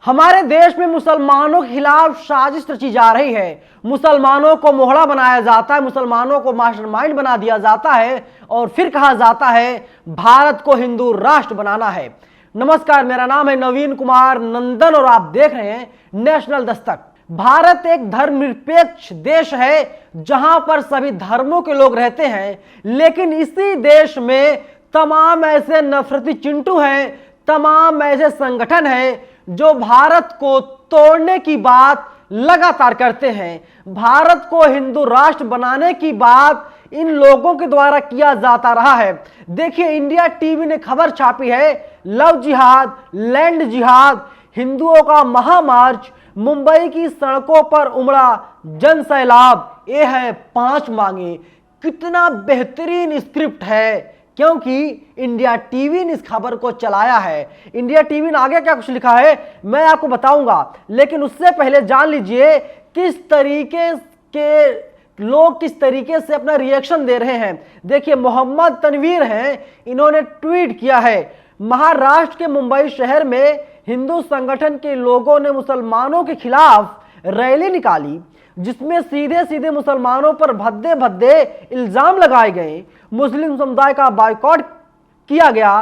हमारे देश में मुसलमानों के खिलाफ साजिश रची जा रही है। मुसलमानों को मोहरा बनाया जाता है, मुसलमानों को मास्टरमाइंड बना दिया जाता है और फिर कहा जाता है भारत को हिंदू राष्ट्र बनाना है। नमस्कार, मेरा नाम है नवीन कुमार नंदन और आप देख रहे हैं नेशनल दस्तक। भारत एक धर्मनिरपेक्ष देश है जहां पर सभी धर्मों के लोग रहते हैं, लेकिन इसी देश में तमाम ऐसे नफरती चिंटू हैं, तमाम ऐसे संगठन हैं जो भारत को तोड़ने की बात लगातार करते हैं। भारत को हिंदू राष्ट्र बनाने की बात इन लोगों के द्वारा किया जाता रहा है। देखिए, इंडिया टीवी ने खबर छापी है, लव जिहाद, लैंड जिहाद, हिंदुओं का महामार्च, मुंबई की सड़कों पर उमड़ा जन सैलाब, ये है 5 मांगे। कितना बेहतरीन स्क्रिप्ट है, क्योंकि इंडिया टीवी ने इस खबर को चलाया है। इंडिया टीवी ने आगे क्या कुछ लिखा है मैं आपको बताऊंगा, लेकिन उससे पहले जान लीजिए किस तरीके के लोग किस तरीके से अपना रिएक्शन दे रहे हैं। देखिए, मोहम्मद तनवीर हैं, इन्होंने ट्वीट किया है, महाराष्ट्र के मुंबई शहर में हिंदू संगठन के लोगों ने मुसलमानों के खिलाफ रैली निकाली, जिसमें सीधे सीधे मुसलमानों पर भद्दे भद्दे इल्जाम लगाए गए। मुस्लिम समुदाय का बायकॉट किया गया।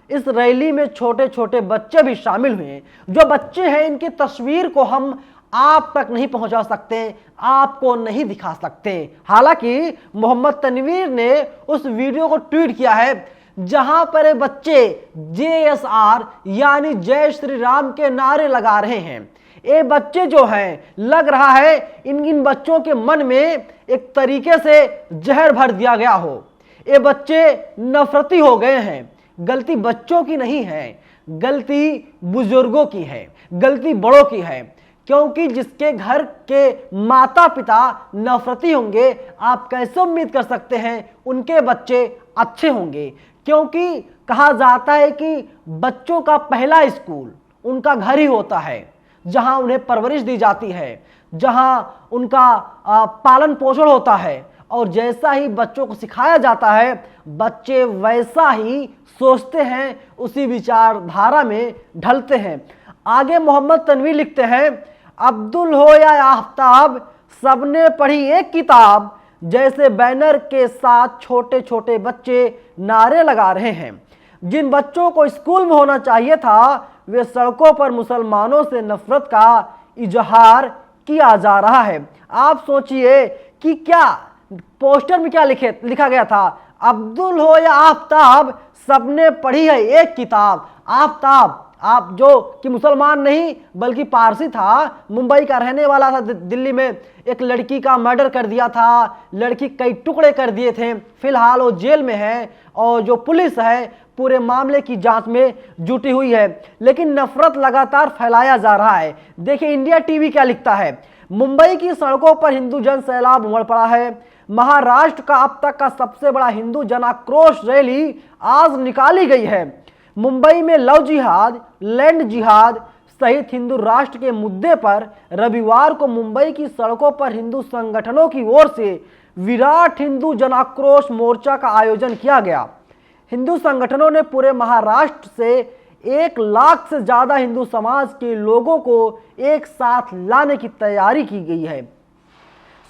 इस रैली में छोटे छोटे बच्चे भी शामिल हुए। जो बच्चे हैं, इनकी तस्वीर को हम आप तक नहीं पहुंचा सकते, आपको नहीं दिखा सकते। हालांकि मोहम्मद तनवीर ने उस वीडियो को ट्वीट किया है जहां पर बच्चे JSR यानी जय श्री राम के नारे लगा रहे हैं। ये बच्चे जो हैं, लग रहा है इन बच्चों के मन में एक तरीके से जहर भर दिया गया हो। ये बच्चे नफरती हो गए हैं। गलती बच्चों की नहीं है, गलती बुजुर्गों की है, गलती बड़ों की है, क्योंकि जिसके घर के माता पिता नफरती होंगे, आप कैसे उम्मीद कर सकते हैं उनके बच्चे अच्छे होंगे। क्योंकि कहा जाता है कि बच्चों का पहला स्कूल उनका घर ही होता है, जहां उन्हें परवरिश दी जाती है, जहां उनका पालन पोषण होता है, और जैसा ही बच्चों को सिखाया जाता है बच्चे वैसा ही सोचते हैं, उसी विचारधारा में ढलते हैं। आगे मोहम्मद तनवीर लिखते हैं, अब्दुल हो या आफ्ताब, सबने पढ़ी एक किताब, जैसे बैनर के साथ छोटे छोटे बच्चे नारे लगा रहे हैं। जिन बच्चों को स्कूल में होना चाहिए था, वे सड़कों पर मुसलमानों से नफरत का इजहार किया जा रहा है। आप सोचिए कि क्या पोस्टर में क्या लिखा गया था, अब्दुल हो या आफ्ताब, सबने पढ़ी है एक किताब। आफ्ताब, आप जो कि मुसलमान नहीं बल्कि पारसी था, मुंबई का रहने वाला था, दिल्ली में एक लड़की का मर्डर कर दिया था, लड़की कई टुकड़े कर दिए थे, फिलहाल वो जेल में है और जो पुलिस है पूरे मामले की जांच में जुटी हुई है। लेकिन नफरत लगातार फैलाया जा रहा है। देखिए, इंडिया टीवी क्या लिखता है, मुंबई की सड़कों पर हिंदू जन सैलाब उमड़ पड़ा है। महाराष्ट्र का अब तक का सबसे बड़ा हिंदू जन आक्रोश रैली आज निकाली गई है। मुंबई में लव जिहाद, लैंड जिहाद सहित हिंदू राष्ट्र के मुद्दे पर रविवार को मुंबई की सड़कों पर हिंदू संगठनों की ओर से विराट हिंदू जन आक्रोश मोर्चा का आयोजन किया गया। हिंदू संगठनों ने पूरे महाराष्ट्र से 1 लाख से ज्यादा हिंदू समाज के लोगों को एक साथ लाने की तैयारी की गई है।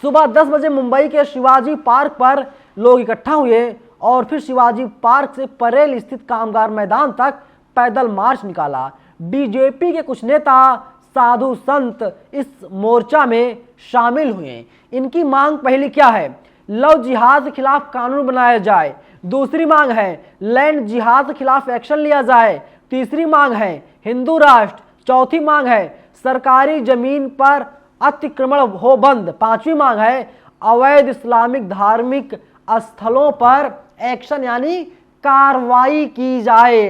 सुबह 10 बजे मुंबई के शिवाजी पार्क पर लोग इकट्ठा हुए और फिर शिवाजी पार्क से परेल स्थित कामगार मैदान तक पैदल मार्च निकाला। बीजेपी के कुछ नेता, साधु संत इस मोर्चा में शामिल हुए। इनकी मांग पहली क्या है, लव जिहाद के खिलाफ कानून बनाया जाए। दूसरी मांग है लैंड जिहाद के खिलाफ एक्शन लिया जाए। तीसरी मांग है हिंदू राष्ट्र। चौथी मांग है सरकारी जमीन पर अतिक्रमण हो बंद। पांचवी मांग है अवैध इस्लामिक धार्मिक स्थलों पर एक्शन यानी कार्रवाई की जाए।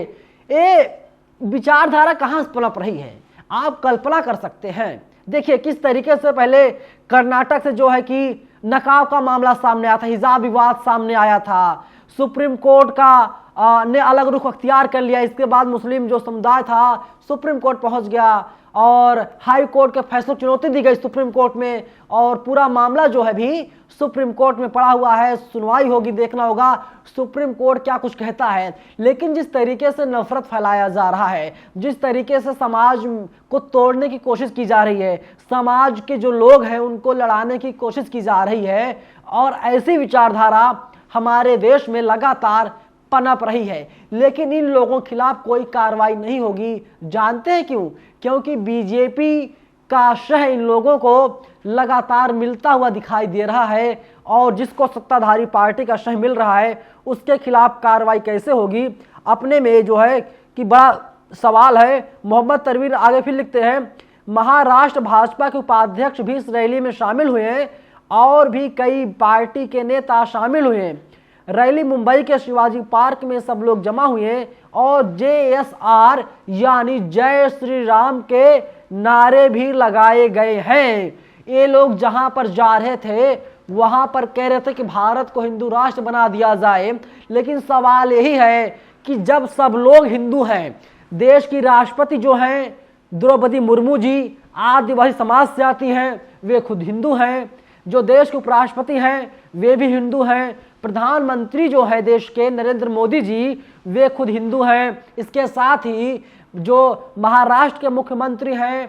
ये विचारधारा कहां पनप रही है, आप कल्पना कर सकते हैं। देखिए किस तरीके से पहले कर्नाटक से जो है कि नकाब का मामला सामने आया था, हिजाब विवाद सामने आया था, सुप्रीम कोर्ट का ने अलग रुख अख्तियार कर लिया। इसके बाद मुस्लिम जो समुदाय था सुप्रीम कोर्ट पहुंच गया और हाई कोर्ट के फैसलों को चुनौती दी गई सुप्रीम कोर्ट में, और पूरा मामला जो है भी सुप्रीम कोर्ट में पड़ा हुआ है। सुनवाई होगी, देखना होगा सुप्रीम कोर्ट क्या कुछ कहता है। लेकिन जिस तरीके से नफरत फैलाया जा रहा है, जिस तरीके से समाज को तोड़ने की कोशिश की जा रही है, समाज के जो लोग हैं उनको लड़ाने की कोशिश की जा रही है, और ऐसी विचारधारा हमारे देश में लगातार पनप रही है, लेकिन इन लोगों के खिलाफ कोई कार्रवाई नहीं होगी। जानते हैं क्यों? क्योंकि बीजेपी का शह इन लोगों को लगातार मिलता हुआ दिखाई दे रहा है, और जिसको सत्ताधारी पार्टी का शह मिल रहा है उसके खिलाफ कार्रवाई कैसे होगी, अपने में जो है कि बड़ा सवाल है। मोहम्मद तरवीर आगे फिर लिखते हैं, महाराष्ट्र भाजपा के उपाध्यक्ष भी इस रैली में शामिल हुए हैं और भी कई पार्टी के नेता शामिल हुए हैं। रैली मुंबई के शिवाजी पार्क में सब लोग जमा हुए और JSR यानी जय श्री राम के नारे भी लगाए गए हैं। ये लोग जहां पर जा रहे थे वहां पर कह रहे थे कि भारत को हिंदू राष्ट्र बना दिया जाए, लेकिन सवाल यही है कि जब सब लोग हिंदू हैं, देश की राष्ट्रपति जो हैं द्रौपदी मुर्मू जी आदिवासी समाज से आती हैं, वे खुद हिंदू हैं, जो देश के उपराष्ट्रपति हैं वे भी हिंदू हैं, प्रधानमंत्री जो है देश के नरेंद्र मोदी जी वे खुद हिंदू हैं, इसके साथ ही जो महाराष्ट्र के मुख्यमंत्री हैं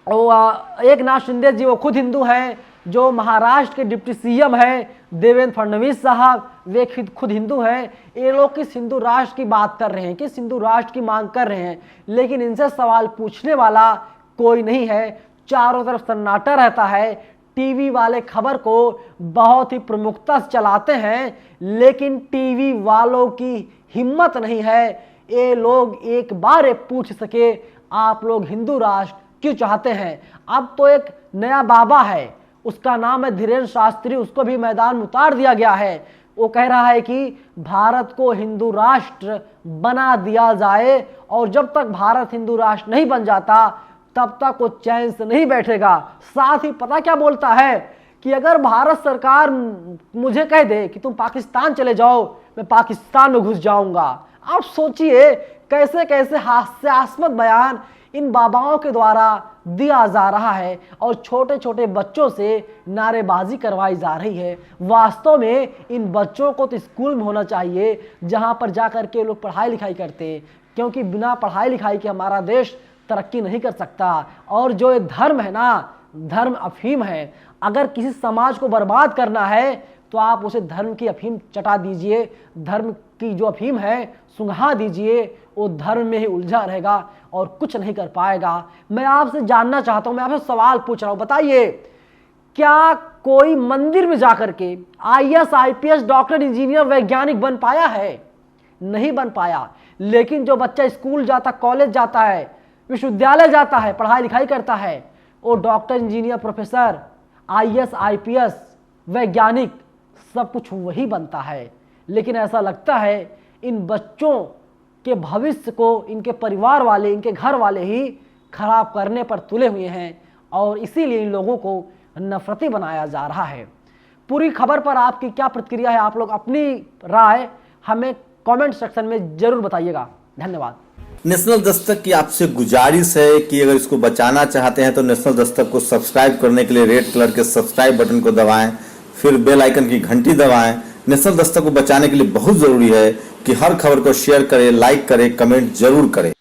एकनाथ शिंदे जी वो खुद हिंदू हैं, जो महाराष्ट्र के डिप्टी CM हैं देवेंद्र फडणवीस साहब वे खुद हिंदू हैं। ये लोग किस हिंदू राष्ट्र की बात कर रहे हैं, किस हिंदू राष्ट्र की मांग कर रहे हैं, लेकिन इनसे सवाल पूछने वाला कोई नहीं है। चारों तरफ सन्नाटा रहता है, टीवी वाले खबर को बहुत ही प्रमुखता से चलाते हैं, लेकिन टीवी वालों की हिम्मत नहीं है ये लोग एक बार पूछ सके आप लोग हिंदू राष्ट्र क्यों चाहते हैं। अब तो एक नया बाबा है, उसका नाम है धीरेन्द्र शास्त्री, उसको भी मैदान में उतार दिया गया है। वो कह रहा है कि भारत को हिंदू राष्ट्र बना दिया जाए, और जब तक भारत हिंदू राष्ट्र नहीं बन जाता तब तक वो चैन से नहीं बैठेगा। साथ ही पता क्या बोलता है कि अगर भारत सरकार मुझे कह दे कि तुम पाकिस्तान चले जाओ, मैं पाकिस्तान में घुस जाऊंगा। आप सोचिए कैसे कैसे हास्यास्पद बयान इन बाबाओं के द्वारा दिया जा रहा है, और छोटे छोटे बच्चों से नारेबाजी करवाई जा रही है। वास्तव में इन बच्चों को तो स्कूल में होना चाहिए जहां पर जाकर के लोग पढ़ाई लिखाई करते, क्योंकि बिना पढ़ाई लिखाई के हमारा देश तरक्की नहीं कर सकता। और जो ये धर्म है ना, धर्म अफीम है। अगर किसी समाज को बर्बाद करना है तो आप उसे धर्म की अफीम चटा दीजिए, धर्म की जो अफीम है सुंघा दीजिए, वो धर्म में ही उलझा रहेगा और कुछ नहीं कर पाएगा। मैं आपसे जानना चाहता हूं, मैं आपसे सवाल पूछ रहा हूं, बताइए क्या कोई मंदिर में जाकर के IAS IPS डॉक्टर इंजीनियर वैज्ञानिक बन पाया है? नहीं बन पाया। लेकिन जो बच्चा स्कूल जाता, कॉलेज जाता है, विश्वविद्यालय जाता है, पढ़ाई लिखाई करता है, वो doctor engineer professor IAS IPS वैज्ञानिक सब कुछ वही बनता है। लेकिन ऐसा लगता है इन बच्चों के भविष्य को इनके परिवार वाले, इनके घर वाले ही खराब करने पर तुले हुए हैं, और इसीलिए इन लोगों को नफरती बनाया जा रहा है। पूरी खबर पर आपकी क्या प्रतिक्रिया है? आप लोग अपनी राय हमें कमेंट सेक्शन में जरूर बताइएगा। धन्यवाद। नेशनल दस्तक की आपसे गुजारिश है कि अगर इसको बचाना चाहते हैं तो नेशनल दस्तक को सब्सक्राइब करने के लिए रेड कलर के सब्सक्राइब बटन को दबाएं, फिर बेल आइकन की घंटी दबाएं। नेशनल दस्तक को बचाने के लिए बहुत जरूरी है कि हर खबर को शेयर करें, लाइक करें, कमेंट जरूर करें।